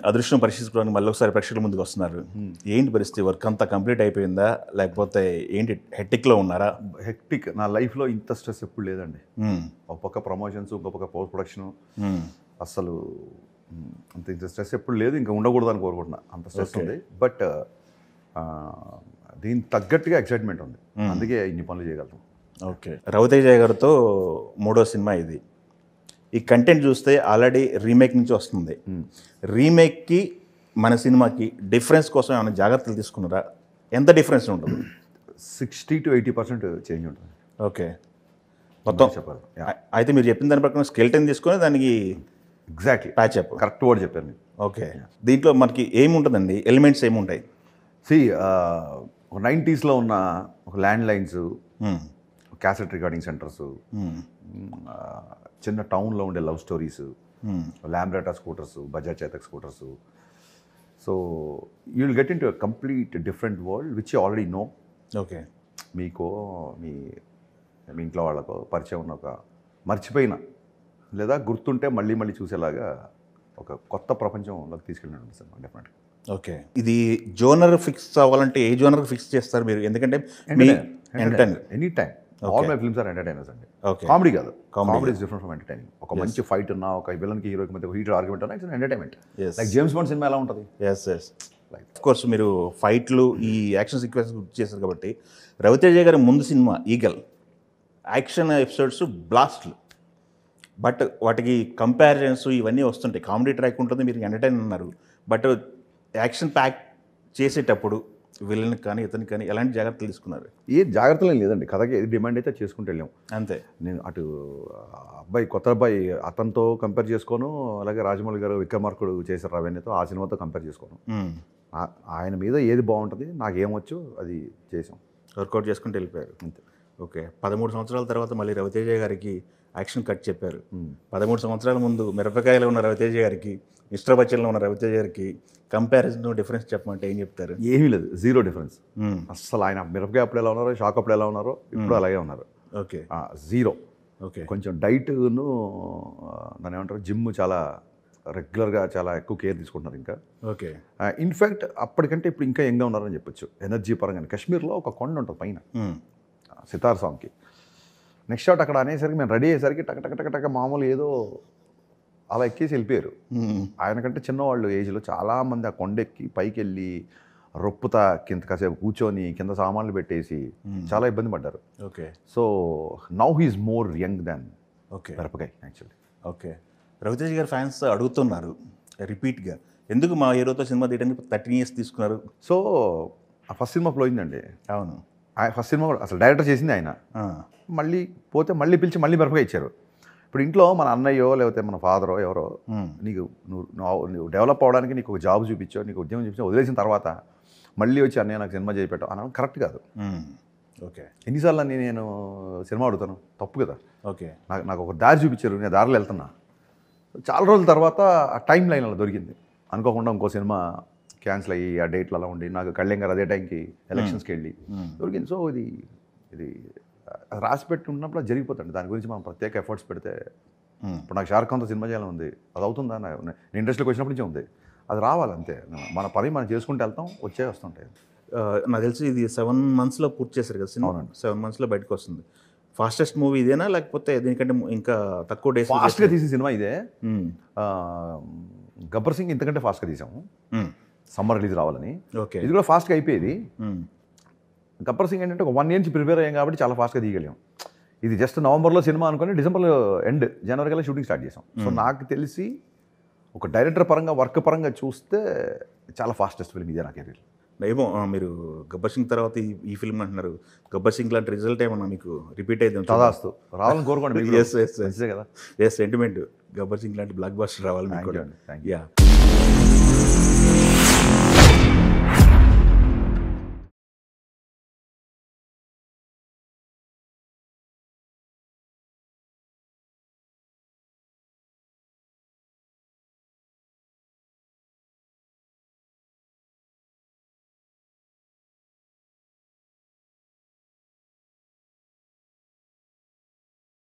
అదృష్టం పరీక్షించుకోవడానికి మళ్ళీ ఒకసారి ప్రేక్షకుల ముందుకు వస్తున్నారు. ఏంటి పరిస్థితి? వర్క్ అంతా కంప్లీట్ అయిపోయిందా, లేకపోతే ఏంటి హెక్టిక్లో ఉన్నారా? హెక్టిక్. నా లైఫ్లో ఇంత స్ట్రెస్ ఎప్పుడు లేదండి. ఒక పక్క ప్రమోషన్స్, ఇంకో పక్క పోస్ట్ ప్రొడక్షన్. అసలు ఇంత స్ట్రెస్ ఎప్పుడు లేదు, ఇంకా ఉండకూడదు అని కోరుకుంటున్నా. అంత స్ట్రెస్ ఉంది. బట్ దీనికి తగ్గట్టుగా ఎక్సైట్మెంట్ ఉంది. అందుకే ఇన్ని పనులు చేయగలుగుతాం. ఓకే. రవితేజ గారితో 3వ సినిమా ఇది. ఈ కంటెంట్ చూస్తే ఆల్రెడీ రీమేక్ నుంచి వస్తుంది. రీమేక్కి మన సినిమాకి డిఫరెన్స్ కోసం ఏమైనా జాగ్రత్తలు తీసుకున్నారా? ఎంత డిఫరెన్స్ ఉంటుంది? 60 to 80% చేంజ్ ఉంటుంది. ఓకే. మొత్తం చెప్పాలి. అయితే మీరు చెప్పిన దాని ప్రకారం స్కెల్టన్ తీసుకొని దానికి exactly patch up. Correct word చెప్పారు మీరు. ఓకే. దీంట్లో మనకి ఏముంటుందండి, ఎలిమెంట్స్ ఏముంటాయి? ఒక 90s ఉన్న ఒక landlines, cassette recording centres, చిన్న టౌన్లో ఉండే love stories, Lambretta scooters, Bajaj Chetak scooters. So you will get into complete different world which you already know. Okay. మీకో మీ ఇంట్లో వాళ్ళకో పరిచయం ఉన్న ఒక మర్చిపోయిన లేదా గుర్తుంటే మళ్ళీ మళ్ళీ చూసేలాగా ఒక కొత్త ప్రపంచంలోకి తీసుకెళ్ళినట్టు సినిమా డెఫినెట్గా. ఓకే. ఇది జోనర్ ఫిక్స్ అవ్వాలంటే ఏ జోనర్ ఫిక్స్ చేస్తారు మీరు? ఎందుకంటే any time all my films are entertainers అండి. ఓకే. కామెడీ కాదు, comedy is different from entertaining. ఒక మంచి ఫైట్ ఉన్నా, ఒక విలన్కి హీరోకి మధ్య హీటర్ ఆర్గ్యుమెంట్ ఉన్నా, it's entertainment. Like James Bond సినిమా ఎలా ఉంటుంది? ఎస్. ఆఫ్ కోర్స్ మీరు ఫైట్లు, ఈ యాక్షన్ సీక్వెన్స్ చేశారు కాబట్టి. రవితేజ గారి ముందు సినిమా ఈగల్ యాక్షన్ ఎపిసోడ్స్ బ్లాస్ట్లు, బట్ వాటికి కంపారిజన్స్ ఇవన్నీ వస్తుంటాయి. కామెడీ ట్రాక్ ఉంటుంది, మీరు ఎంటర్టైన్ అన్నారు. బట్ యాక్షన్ ప్యాక్ చేసేటప్పుడు విలన్కి కానీ ఇతనికి కానీ ఎలాంటి జాగ్రత్తలు తీసుకున్నారు? ఏ జాగ్రత్తలు ఏం లేదండి. కథకి ఏది డిమాండ్ అయితే చేసుకుంటూ వెళ్ళాం అంతే. నేను అటు కొత్త అబ్బాయి అతనితో కంపేర్ చేసుకోను, అలాగే రాజమౌళి గారు విక్రమార్కుడు చేశారు రవీణ్యతో, ఆ సినిమాతో కంపేర్ చేసుకోను. ఆయన మీద ఏది బాగుంటుంది, నాకేమొచ్చు అది చేసాం, వర్కౌట్ చేసుకుంటూ వెళ్ళిపోయారు. అంతే. ఓకే. 13 సంవత్సరాల తర్వాత మళ్ళీ రవితేజ గారికి యాక్షన్ కట్ చెప్పారు. 13 సంవత్సరాల ముందు మిరపకాయలో ఉన్న రవితేజ గారికి, మిస్టర్ బచ్చన్లో ఉన్న రవితేజ గారికి కంపారిజన్ డిఫరెన్స్ చెప్పమంటే ఏం చెప్తారు? ఏమీ లేదు, జీరో డిఫరెన్స్. అసలు ఆయన మిరపకాయ అప్పుడు ఎలా ఉన్నారో, షాక్ అప్పుడు ఎలా ఉన్నారో, ఇప్పుడు అలాగే ఉన్నారు. ఓకే. జీరో. ఓకే. కొంచెం డైట్ను దాని ఏమంటారు, జిమ్ చాలా రెగ్యులర్గా చాలా ఎక్కువ కేర్ తీసుకుంటున్నారు ఇంకా. ఓకే. ఇన్ఫ్యాక్ట్ అప్పటికంటే ఇప్పుడు ఇంకా యంగ్గా ఉన్నారని చెప్పొచ్చు ఎనర్జీ పరంగా. కాశ్మీర్లో ఒక కొండ ఉంటుంది పైన, సితార్ సాంగ్కి. నెక్స్ట్ షాట్ అక్కడ అనేసరికి మేము రెడీ అయ్యేసరికి టక టక టక టక మామూలు ఏదో అలా ఎక్కేసి వెళ్ళిపోయారు. ఆయనకంటే చిన్నవాళ్ళు ఏజ్లో చాలామంది ఆ కొండెక్కి పైకి వెళ్ళి రొప్పుతా కింద కాసేపు కూర్చొని కింద సామాన్లు పెట్టేసి చాలా ఇబ్బంది పడ్డారు. Okay. So now he's more young than Mirapakay actually. Okay. Ravi Teja గారి ఫ్యాన్స్ అడుగుతున్నారు రిపీట్గా, ఎందుకు మా హీరోతో సినిమా తీయడానికి 13 years తీసుకున్నారు? సో ఆ ఫస్ట్ సినిమా పోయిందండి. అవును. ఫస్ట్ సినిమా కూడా అసలు డైరెక్టర్ చేసింది ఆయన. మళ్ళీ పోతే మళ్ళీ పిలిచి మళ్ళీ మిరపకాయ ఇచ్చారు. ఇప్పుడు ఇంట్లో మన అన్నయ్యో లేకపోతే మన ఫాదరో ఎవరో నీకు నువ్వు డెవలప్ అవ్వడానికి నీకు ఒక జాబ్ చూపించో, నీకు ఉద్యోగం చూపించో, వదిలేసిన తర్వాత మళ్ళీ వచ్చి అన్నయ్య నాకు సినిమా చేయిపెట్టావు అనడం కరెక్ట్ కాదు. ఓకే. ఎన్నిసార్లు నేను సినిమా అడుగుతాను, తప్పు కదా. ఓకే. నాకు ఒక దారి చూపించారు, నేను దారిలో వెళ్తున్నా. చాలా రోజుల తర్వాత ఆ టైం లైన్ అలా దొరికింది. అనుకోకుండా ఇంకో సినిమా క్యాన్సిల్ అయ్యి ఆ డేట్లు అలా ఉండి, నాకు కళ్యాణ్ గారు అదే టైంకి ఎలక్షన్స్కి వెళ్ళి దొరికింది. సో ఇది రాసి పెట్టి ఉన్నప్పుడు అది జరిగిపోతుంది. దాని గురించి మనం ప్రత్యేక ఎఫర్ట్స్ పెడితే, ఇప్పుడు నాకు షారుఖ్ ఖాన్తో సినిమా చేయాలని ఉంది, అది అవుతుందా? నేను ఇండస్ట్రీకి వచ్చినప్పటి నుంచే ఉంది, అది రావాలంతే. మన పని మనం చేసుకుంటూ వెళ్తాం, వస్తుంటాయి. నాకు తెలిసి ఇది 7 monthsలో పూర్తి చేశారు కదా సినిమా. 7 monthsలో బయటకు వస్తుంది. ఫాస్టెస్ట్ మూవీ ఇదేనా, లేకపోతే దీనికంటే ఇంకా తక్కువ డేస్ ఫాస్ట్గా తీసిన సినిమా ఇదే. గబ్బర్ సింగ్ ఇంతకంటే ఫాస్ట్గా తీసాము, సమ్మర్ రిలీజ్ రావాలని. ఓకే. ఇది కూడా ఫాస్ట్గా అయిపోయేది. గబ్బర్ సింగ్ ఏంటంటే ఒక 1 year నుంచి ప్రిపేర్ అయ్యాం కాబట్టి చాలా ఫాస్ట్గా తీయగలిగాం. ఇది జస్ట్ నవంబర్లో సినిమా అనుకుని డిసెంబర్లో ఎండ్, జనవరి కల్లా షూటింగ్ స్టార్ట్ చేసాం. సో నాకు తెలిసి ఒక డైరెక్టర్ పరంగా, వర్క్ పరంగా చూస్తే చాలా ఫాస్టెస్ట్ ఫిల్మ్ ఇదే నా కెరీర్. ఏమో మీరు గబ్బర్ సింగ్ తర్వాత ఈ ఫిల్మ్ అంటున్నారు. గబ్బర్ సింగ్ లాంటి రిజల్ట్ ఏమన్నా మీకు రిపీట్ అయితే చదాస్తూ రావాలని కోరుకోండి. కదా. సెంటిమెంట్ గబ్బర్ సింగ్ లాంటి బ్లాక్ బస్టర్ రావాలి మీకు. Thank you. యా.